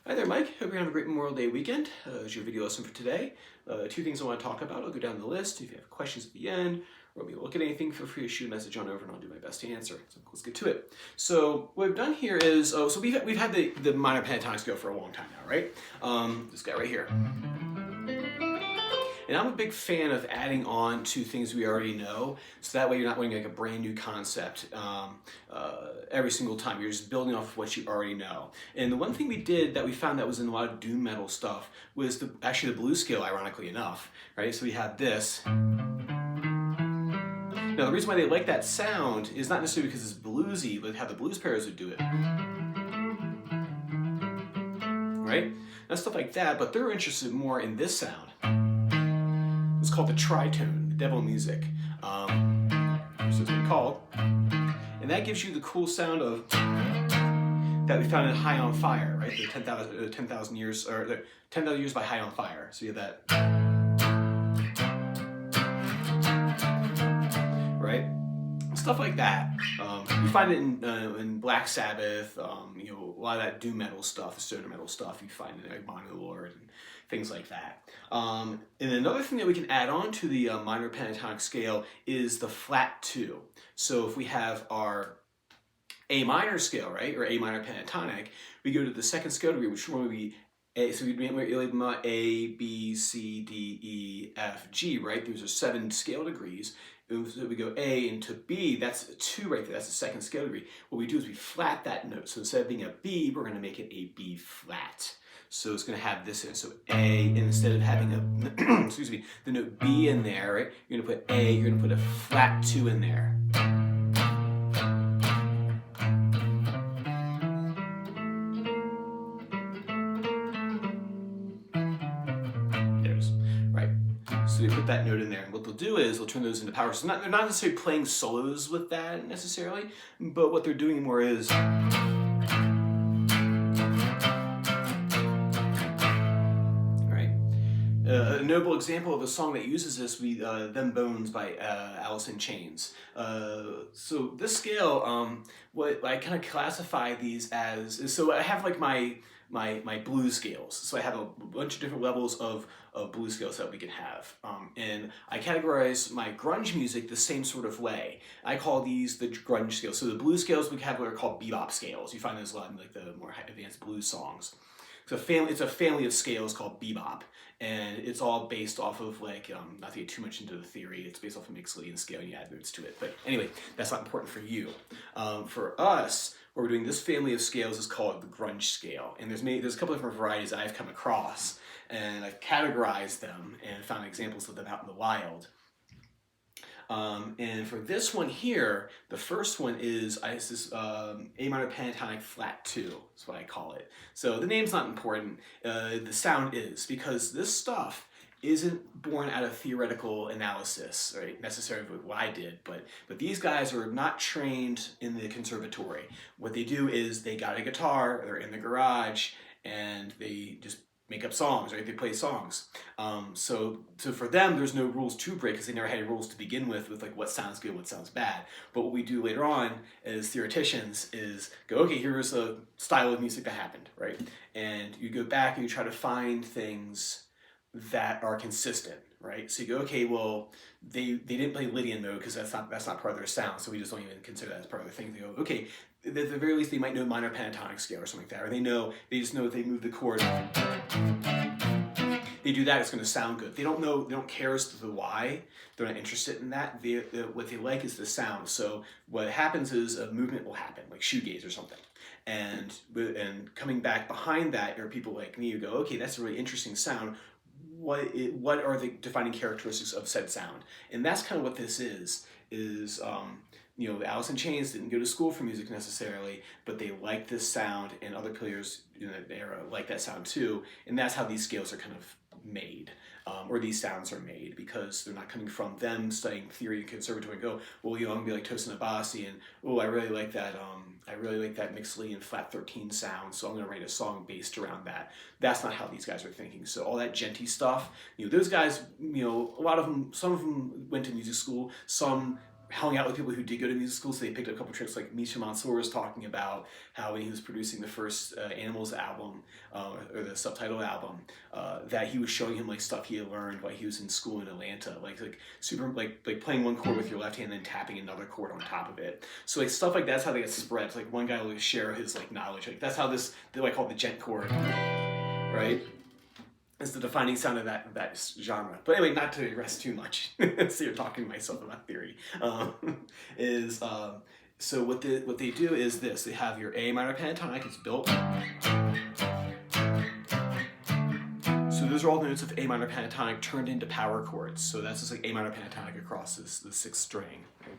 Hi there, Mike. Hope you're having a great Memorial Day weekend. Here's your video lesson for today. Two things I want to talk about. I'll go down the list. If you have questions at the end, or maybe look at anything, feel free to shoot a message on over and I'll do my best to answer. So let's get to it. So what we've done here is, so we've had the minor pentatonic scale for a long time now, right? This guy right here. And I'm a big fan of adding on to things we already know, so that way you're not learning like a brand new concept every single time. You're just building off of what you already know. And the one thing we did that we found that was in a lot of doom metal stuff was actually the blues scale, ironically enough, right? So we have this. Now the reason why they like that sound is not necessarily because it's bluesy, but how the blues players would do it. Right? And stuff like that, but they're interested more in this sound. It's called the tritone, the devil music. So it's been called. And that gives you the cool sound of that we found in High on Fire, right? The 10,000 years, or the 10,000 years by High on Fire. So you have that, right? Stuff like that. You find it in Black Sabbath, you know, a lot of that doom metal stuff, the stoner metal stuff. You find it in like Bonnie the Lord and things like that. And another thing that we can add on to the minor pentatonic scale is the flat 2. So if we have our A minor scale, right, or A minor pentatonic, we go to the second scale degree, which would be A. So we'd label A, B, C, D, E, F, G, right? Those are 7 scale degrees. So we go A into B, that's a 2 right there, that's the second scale degree. What we do is we flat that note. So instead of being a B, we're going to make it a B flat. So it's going to have this in it. So A, and instead of having a, excuse me, the note B in there, right, you're going to put A, you're going to put a flat 2 in there. There's, right. So you put that note in there, and what they'll do is they'll turn those into power. So they're not necessarily playing solos with that necessarily, but what they're doing more is, a notable example of a song that uses this would be Them Bones by Alice in Chains. So this scale, what I kind of classify these as, is, so I have like my blues scales. So I have a bunch of different levels of blues scales that we can have. And I categorize my grunge music the same sort of way. I call these the grunge scales. So the blues scales we have what are called bebop scales. You find those a lot in like the more advanced blues songs. It's a family of scales called bebop, and it's all based off of like, not to get too much into the theory, it's based off of Mixolydian scale and you add notes to it. But anyway, that's not important for you. For us, what we're doing, this family of scales is called the grunge scale. And there's a couple different varieties I've come across, and I've categorized them and found examples of them out in the wild. And for this one here, the first one is this A minor pentatonic flat 2, is what I call it. So the name's not important, the sound is, because this stuff isn't born out of theoretical analysis, right, necessarily what I did, but these guys are not trained in the conservatory. What they do is they got a guitar, they're in the garage, and they just make up songs, right? They play songs. So for them, there's no rules to break because they never had any rules to begin with like what sounds good, what sounds bad. But what we do later on as theoreticians is go, okay, here's a style of music that happened, right? And you go back and you try to find things that are consistent, right? So you go, okay, well, they didn't play Lydian mode because that's not part of their sound, so we just don't even consider that as part of their thing. They go, okay, at the very least, they might know minor pentatonic scale or something like that, or they just know if they move the chord, they do that, it's going to sound good. They don't care as to the why. They're not interested in that. What they like is the sound. So what happens is a movement will happen, like shoegaze or something. And coming back behind that are people like me who go, okay, that's a really interesting sound. What are the defining characteristics of said sound? And that's kind of what this is you know, Alice in Chains didn't go to school for music necessarily, but they like this sound, and other players in the era like that sound too, and that's how these scales are kind of made, or these sounds are made, because they're not coming from them studying theory and conservatory and go, well, you know, I'm gonna be like Tosin Abasi, and oh, I really like that Mixolydian flat 13 sound, so I'm gonna write a song based around that. That's not how these guys are thinking. So all that djenty stuff, you know, those guys, you know, a lot of them, some of them went to music school, some hung out with people who did go to music school, so they picked up a couple tricks. Like Misha Mansour was talking about how when he was producing the first Animals album, or the Subtitle album, that he was showing him like stuff he had learned while he was in school in Atlanta, like super like playing one chord with your left hand and then tapping another chord on top of it. So like stuff like that's how they get spread. It's like one guy will share his like knowledge. Like that's how this they like call it the gent chord, right? Is the defining sound of that genre. But anyway, not to rest too much. So you're talking to myself about theory. So what they do is this: they have your A minor pentatonic. It's built. So those are all the notes of A minor pentatonic turned into power chords. So that's just like A minor pentatonic across the sixth string. Right?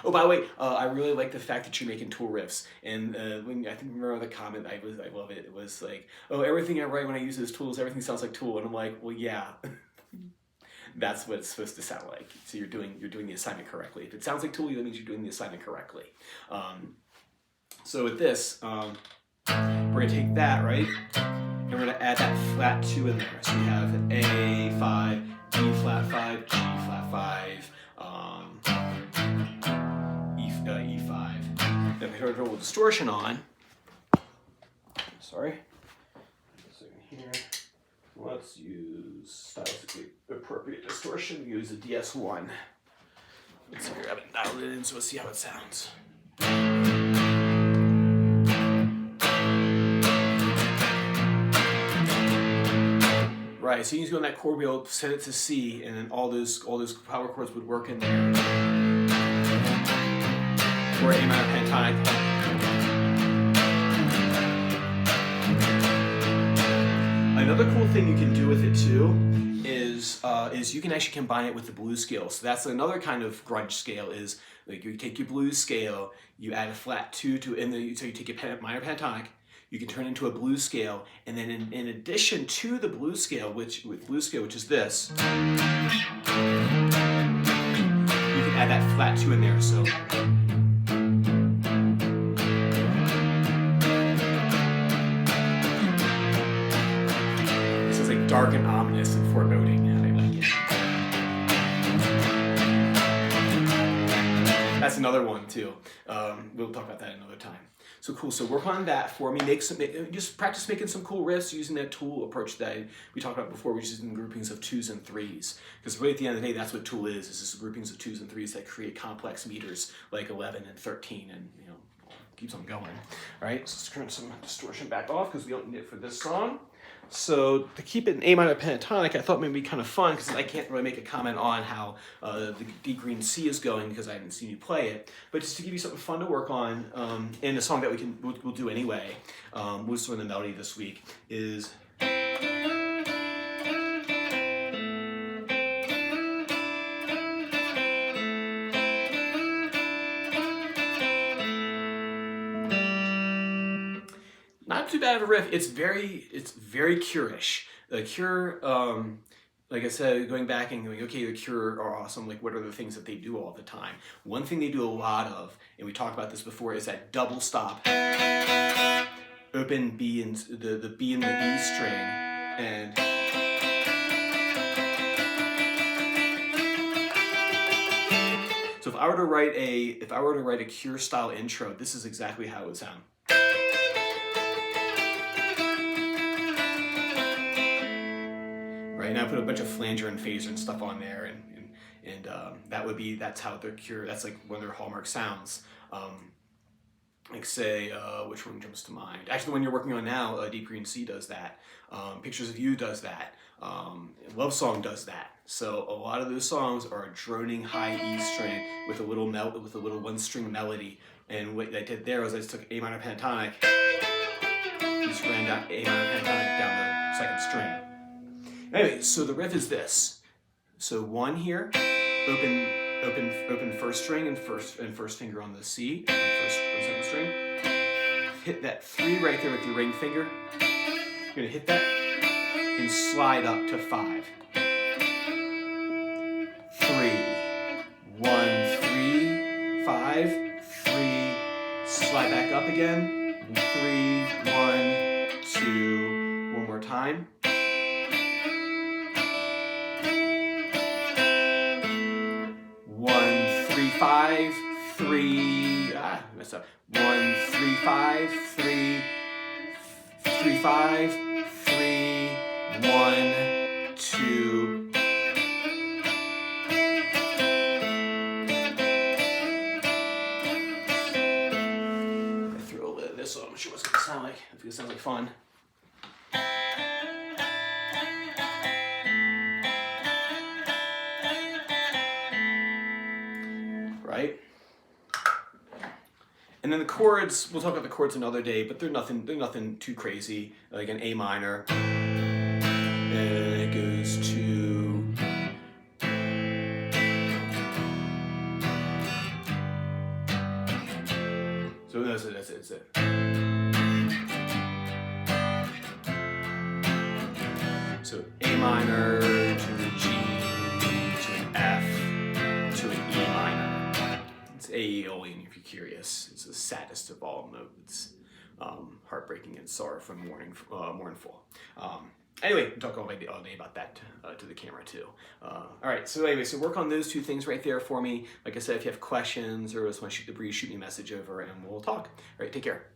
Oh, by the way, I really like the fact that you're making Tool riffs. And when I think remember the comment, I love it. It was like, oh, everything I write when I use those tools, everything sounds like Tool. And I'm like, well, yeah, that's what it's supposed to sound like. So you're doing the assignment correctly. If it sounds like Tool, that means you're doing the assignment correctly. So with this, we're gonna take that, right? And we're gonna add that flat 2 in there. So we have an A5, E flat 5, G flat 5, E5. Then we turn a little distortion on. Sorry. Here. Let's use stylistically appropriate distortion. Use a DS1. Let's see here. I haven't dialed it in, so let's see how it sounds. Right, so you can go in that chord wheel, set it to C, and then all those power chords would work in there. Or A minor pentatonic. Another cool thing you can do with it too is you can actually combine it with the blues scale. So that's another kind of grunge scale. Is like you take your blues scale, you add a flat 2 to so you take a minor pentatonic. You can turn it into a blues scale, and then in addition to the blues scale, which is this, you can add that flat 2 in there. So this is like dark and ominous and foreboding. I like it. That's another one too. We'll talk about that another time. So cool. So work on that for me. Just practice making some cool riffs using that Tool approach that we talked about before, which is in groupings of 2s and 3s. Because really at the end of the day, that's what Tool is just groupings of 2s and 3s that create complex meters like 11 and 13, and keeps on going. All right. So let's turn some distortion back off because we don't need it for this song. So to keep it in A minor pentatonic, I thought maybe it'd be kind of fun because I can't really make a comment on how the D green C is going because I haven't seen you play it. But just to give you something fun to work on, in a song that we'll do anyway, we'll just learn the melody this week, is not too bad of a riff. It's very Cure-ish. The Cure, like I said, going back and going, okay, the Cure are awesome. Like, what are the things that they do all the time? One thing they do a lot of, and we talked about this before, is that double stop, open B and the B and the E string, and so if I were to write a Cure style intro, this is exactly how it would sound. Right now, I put a bunch of flanger and phaser and stuff on there, and that's how their Cure. That's like one of their hallmark sounds. Like say, which one jumps to mind? Actually, the one you're working on now, Deep Green C does that. Pictures of You does that. Love Song does that. So a lot of those songs are a droning high E string with a little one string melody. And what I did there was I just took A minor pentatonic, just ran down A minor pentatonic down the second string. Anyway, so the riff is this. So 1 here, open first string and first finger on the C, second string. Hit that 3 right there with your ring finger. You're gonna hit that and slide up to 5. 3, 1, 3, 5, 3, slide back up again. 3, 1, 2, one more time. 1, 3, 5, 3, messed up. 1, 3, 5, 3, 3, 5, 3, 1, 2. I threw a little bit of this on. I'm not sure what's going to sound like. I think it sounds like fun. Right? And then the chords, we'll talk about the chords another day, but they're nothing too crazy. Like an A minor. And it goes to so that's it. So A minor to a G to an F to an E minor. It's Aeolian if you're curious. It's the saddest of all modes. Heartbreaking and sorrowful, mournful. Anyway, we'll talk all day about that to the camera too. All right, so anyway, so work on those two things right there for me. Like I said, if you have questions or just want to shoot the breeze, shoot me a message over and we'll talk. All right, take care.